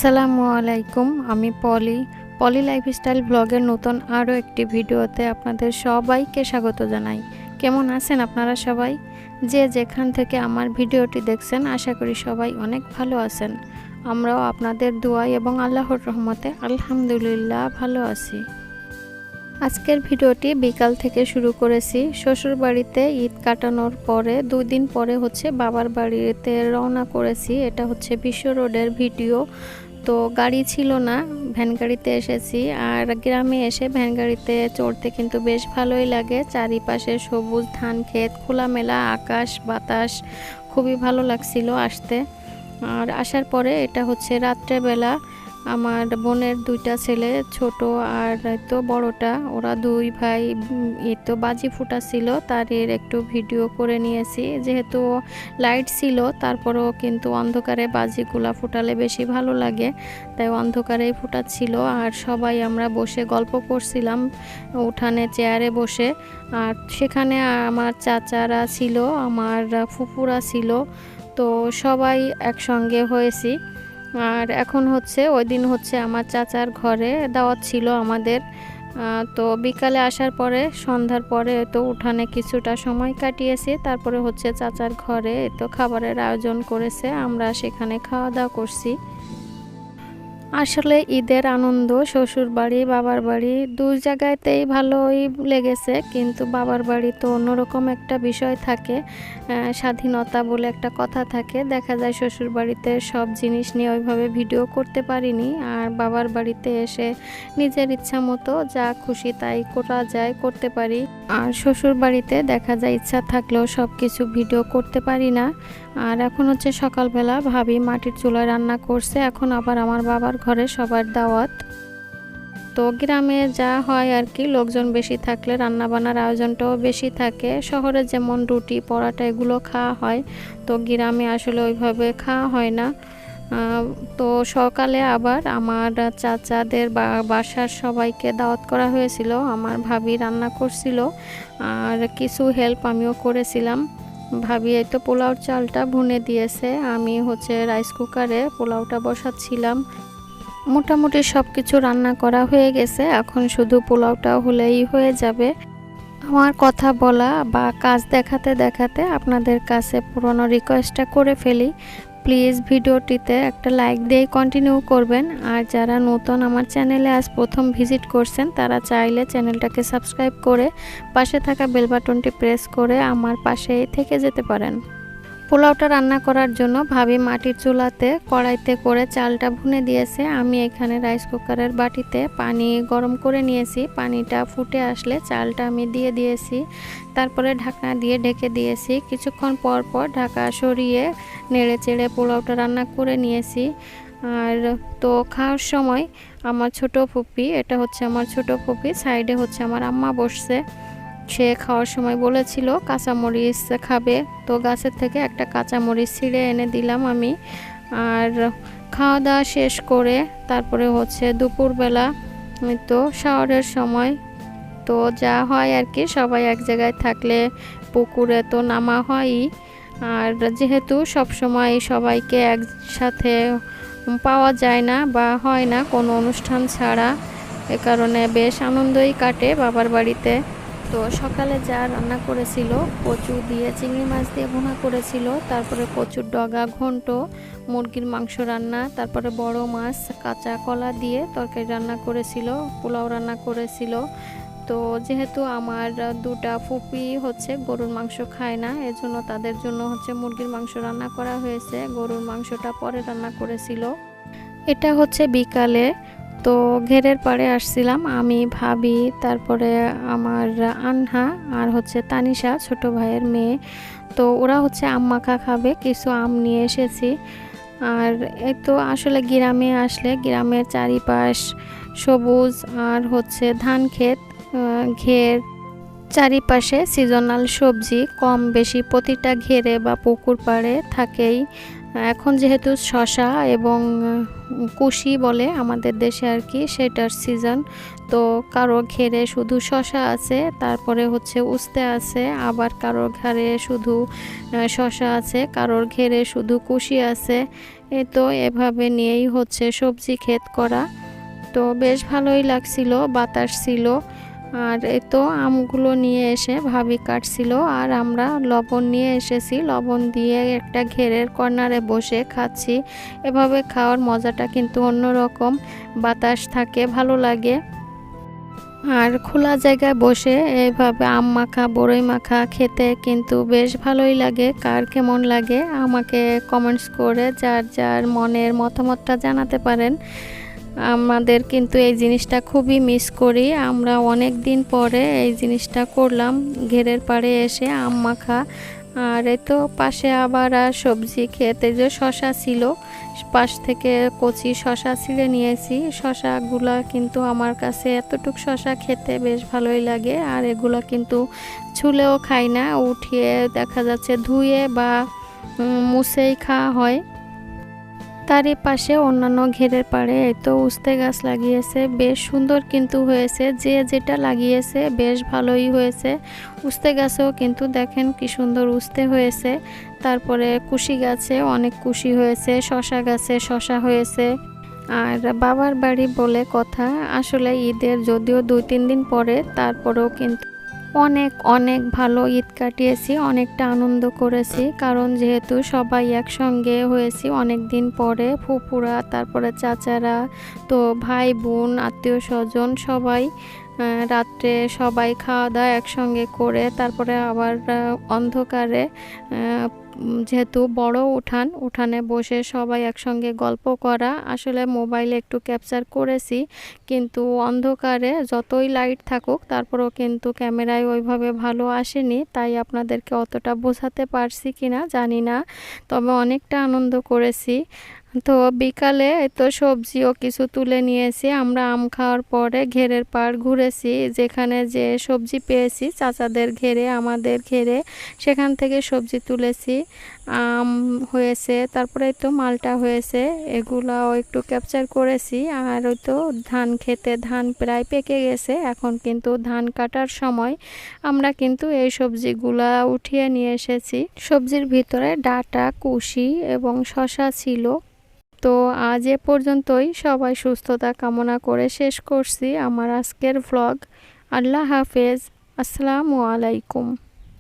আসসালামু আলাইকুম। আমি পলি লাইফস্টাইল ব্লগের নতুন আরও একটি ভিডিওতে আপনাদের সবাইকে স্বাগত জানাই। কেমন আছেন আপনারা সবাই? যে যেখান থেকে আমার ভিডিওটি দেখছেন আশা করি সবাই অনেক ভালো আছেন। আমরাও আপনাদের দোয়ায় এবং আল্লাহর রহমতে আলহামদুলিল্লাহ ভালো আছি। আজকের ভিডিওটি বিকাল থেকে শুরু করেছি। শ্বশুর বাড়িতে ঈদ কাটানোর পরে 2 দিন পরে বাবার বাড়িতে রওনা করেছি। এটা বিশ্ব রোডের ভিডিও। তো গাড়ি ছিল না, ভ্যান গাড়িতে এসেছি। আর গ্রামে এসে ভ্যান গাড়িতে চড়তে কিন্তু বেশ ভালোই লাগে। চারিপাশে সবুজ ধান ক্ষেত, খোলামেলা আকাশ বাতাস, খুবই ভালো লাগছিল আসতে। আর আসার পরে এটা রাত্রেবেলা। আমার বোনের 2টা ছেলে, ছোট আর তো বড়টা, ওরা 2 ভাই বাজি ফুটাচ্ছিল, তাদের একটু ভিডিও করে নিয়েছি। যেহেতু লাইট ছিল তারপরেও কিন্তু অন্ধকারে বাজিগুলা ফুটালে বেশি ভালো লাগে, তাই অন্ধকারেই ফুটাচ্ছিল। আর সবাই আমরা বসে গল্প করছিলাম উঠানে চেয়ারে বসে। আর সেখানে আমার চাচারা ছিল, আমার ফুপুরা ছিল, তো সবাই একসঙ্গে হয়েছি। আর এখন ওই দিন আমার চাচার ঘরে দাওয়াত ছিল আমাদের। তো বিকালে আসার পরে সন্ধ্যার পরে তো উঠানে কিছুটা সময় কাটিয়েছি। তারপরে চাচার ঘরে তো খাবারের আয়োজন করেছে, আমরা সেখানে খাওয়া দাওয়া করছি। আসলে ঈদের আনন্দ শ্বশুর বাড়ি বাবার বাড়ি 2 জায়গাতেই ভালোই লেগেছে, কিন্তু বাবার বাড়ি তো অন্যরকম একটা বিষয় থাকে। স্বাধীনতা বলে একটা কথা থাকে। দেখা যায় শ্বশুর বাড়িতে সব জিনিস নিয়ে ওইভাবে ভিডিও করতে পারিনি, আর বাবার বাড়িতে এসে নিজের ইচ্ছা মতো যা খুশি তাই করা যায়, করতে পারি। আর শ্বশুর বাড়িতে দেখা যায় ইচ্ছা থাকলেও সব কিছু ভিডিও করতে পারি না। আর এখন সকালবেলা ভাবি মাটির চুলায় রান্না করছে। এখন আবার আমার বাবার ঘরে সবার দাওয়াত। তো গ্রামে যা হয় আর কি, লোকজন বেশি থাকলে রান্না বান্নার আয়োজনটাও বেশি থাকে। শহরে যেমন রুটি পরাটা এগুলো খাওয়া হয়, তো গ্রামে আসলে ওইভাবে খাওয়া হয় না। তো সকালে আবার আমার চাচাদের বাসার সবাইকে দাওয়াত করা হয়েছিল। আমার ভাবি রান্না করছিল, আর কিছু হেল্প আমিও করেছিলাম। ভাবি এই তো পোলাওর চালটা ভুনে দিয়েছে, আমি রাইস কুকারে পোলাওটা বসাচ্ছিলাম। মোটামুটি সব কিছু রান্না করা হয়ে গেছে, এখন শুধু পোলাওটা হলেই হয়ে যাবে। আমার কথা বলা বা কাজ দেখাতে দেখাতে আপনাদের কাছে পুরনো রিকোয়েস্টটা করে ফেলি, প্লিজ ভিডিওটিতে একটা লাইক দিয়ে কন্টিনিউ করবেন। আর যারা নতুন আমার চ্যানেলে আজ প্রথম ভিজিট করছেন তারা চাইলে চ্যানেলটাকে সাবস্ক্রাইব করে পাশে থাকা বেল বাটনটি প্রেস করে আমার পাশেই থেকে যেতে পারেন। পোলাওটা রান্না করার জন্য ভাবি মাটির চুলাতে কড়াইতে করে চালটা ভুনে দিয়েছে। আমি এখানে রাইস কুকারের বাটিতে পানি গরম করে নিয়েছি। পানিটা ফুটে আসলে চালটা আমি দিয়ে দিয়েছি, তারপরে ঢাকনা দিয়ে ঢেকে দিয়েছি। কিছুক্ষণ পর পর ঢাকা সরিয়ে নেড়ে চেড়ে পোলাওটা রান্না করে নিয়েছি। আর তো খাওয়ার সময় আমার ছোট ফুপি, এটা আমার ছোট ফুপি, সাইডে আমার আম্মা বসছে। সে খাওয়ার সময় বলেছিল কাঁচামরিচ খাবে, তো গাছের থেকে একটা কাঁচামরিচ ছিঁড়ে এনে দিলাম আমি। আর খাওয়া দাওয়া শেষ করে তারপরে দুপুরবেলা তো শাওয়ারের সময় তো যা হয় আর কি, সবাই এক জায়গায় থাকলে পুকুরে তো নামা হয়ই। আর যেহেতু সব সময় সবাইকে একসাথে পাওয়া যায় না বা হয় না কোনো অনুষ্ঠান ছাড়া, এ কারণে বেশ আনন্দই কাটে বাবার বাড়িতে। তো সকালে যা রান্না করেছিল, কচু দিয়ে চিংড়ি মাছ দিয়ে ভুনা করেছিল, তারপরে কচুর ডগা ঘন্ট, মুরগির মাংস রান্না, তারপরে বড় মাছ কাঁচা কলা দিয়ে তরকারি রান্না করেছিল, পোলাও রান্না করেছিল। তো যেহেতু আমার 2টা ফুপি গরুর মাংস খায় না, এজন্য তাদের জন্য মুরগির মাংস রান্না করা হয়েছে। গরুর মাংসটা পরে রান্না করেছিল। এটা বিকালে। তো ঘেরের পাড়ে আসছিলাম আমি, ভাবি, তারপরে আমার আনহা আর তানিশা, ছোট ভাইয়ের মেয়ে। তো ওরা আম মাখা খাবে, কিছু আম নিয়ে এসেছি। আর এই তো আসলে গ্রামে আসলে গ্রামের চারিপাশ সবুজ, আর ধান ক্ষেত, ঘের, চারিপাশে সিজনাল সবজি কম বেশি প্রতিটা ঘেরে বা পুকুর পাড়ে থাকেই। এখন যেহেতু শশা এবং কুশি বলে আমাদের দেশে আর কি, সেটার সিজন। তো কারো ঘেরে শুধু শশা আছে, তারপরে হচ্ছে উস্তে আছে, আবার কারোর ঘরে শুধু শশা আছে, কারোর ঘেরে শুধু কুশি আছে। তো এভাবে নিয়েই হচ্ছে সবজি ক্ষেত করা। তো বেশ ভালোই লাগছিল, বাতাস ছিল। আর এই তো আমগুলো নিয়ে এসে ভাবি কাটছিল, আর আমরা লবণ নিয়ে এসেছি, লবণ দিয়ে একটা ঘেরের কর্নারে বসে খাচ্ছি। এভাবে খাওয়ার মজাটা কিন্তু অন্যরকম, বাতাস থাকে, ভালো লাগে। আর খোলা জায়গায় বসে এইভাবে আম মাখা বড়ই মাখা খেতে কিন্তু বেশ ভালোই লাগে। কার কেমন লাগে আমাকে কমেন্টস করে যার যার মনের মতামতটা জানাতে পারেন। আমাদের কিন্তু এই জিনিসটা খুবই মিস করি, আমরা অনেক দিন পরে এই জিনিসটা করলাম, ঘেরের পাড়ে এসে আম মাখা। আর এই তো পাশে আবার সবজি খেতে যে শশা ছিল, পাশ থেকে কচি শশা ছিলে নিয়েছি। শশাগুলা কিন্তু আমার কাছে এতটুক শশা খেতে বেশ ভালোই লাগে, আর এগুলো কিন্তু ছুলেও খাই না, উঠিয়ে দেখা যাচ্ছে ধুয়ে বা মুছেই খাওয়া হয়। তারই পাশে অন্যান্য ঘেরের পাড়ে এই তো উস্তে গাছ লাগিয়েছে, বেশ সুন্দর কিন্তু হয়েছে, যে যেটা লাগিয়েছে বেশ ভালোই হয়েছে। উস্তে গাছেও কিন্তু দেখেন কি সুন্দর উস্তে হয়েছে। তারপরে কুশি গাছে অনেক কুশি হয়েছে, শশা গাছে শশা হয়েছে। আর বাবার বাড়ি বলে কথা, আসলে ঈদের যদিও 2-3 দিন পরে, তারপরেও কিন্তু অনেক অনেক ভালো ঈদ কাটিয়েছি, অনেকটা আনন্দ করেছি। কারণ যেহেতু সবাই একসঙ্গে হয়েছি অনেক দিন পরে, ফুপুরা, তারপরে চাচারা, তো ভাই বোন আত্মীয় স্বজন সবাই, রাত্রে সবাই খাওয়া দাওয়া একসঙ্গে করে তারপরে আবার অন্ধকারে, যেহেতু বড় উঠানে বসে সবাই একসঙ্গে গল্প করা। আসলে মোবাইলে একটু ক্যাপচার করেছি, কিন্তু অন্ধকারে যতই লাইট থাকুক তারপরেও কিন্তু ক্যামেরায় ওইভাবে ভালো আসেনি, তাই আপনাদেরকে অতটা বোঝাতে পারছি কিনা জানি না, তবে অনেকটা আনন্দ করেছি। তো বিকালে তো সবজিও কিছু তুলে নিয়েছি, আমরা আম খাওয়ার পরে ঘেরের পাড় ঘুরেছি, যেখানে যে সবজি পেয়েছি চাচাদের ঘেরে আমাদের ঘেরে, সেখান থেকে সবজি তুলেছি। আম হয়েছে, তারপরে তো মালটা হয়েছে, এগুলাও একটু ক্যাপচার করেছি। আর ওই তো ধান খেতে ধান প্রায় পেকে গেছে, এখন কিন্তু ধান কাটার সময়। আমরা কিন্তু এই সবজিগুলা উঠিয়ে নিয়ে এসেছি। সবজির ভিতরে ডাঁটা, কুশি এবং শশা ছিল। তো আজ এ পর্যন্তই, সবাই সুস্থতা কামনা করে শেষ করছি আমার আজকের ভ্লগ। আল্লাহ হাফেজ, আসসালামু আলাইকুম।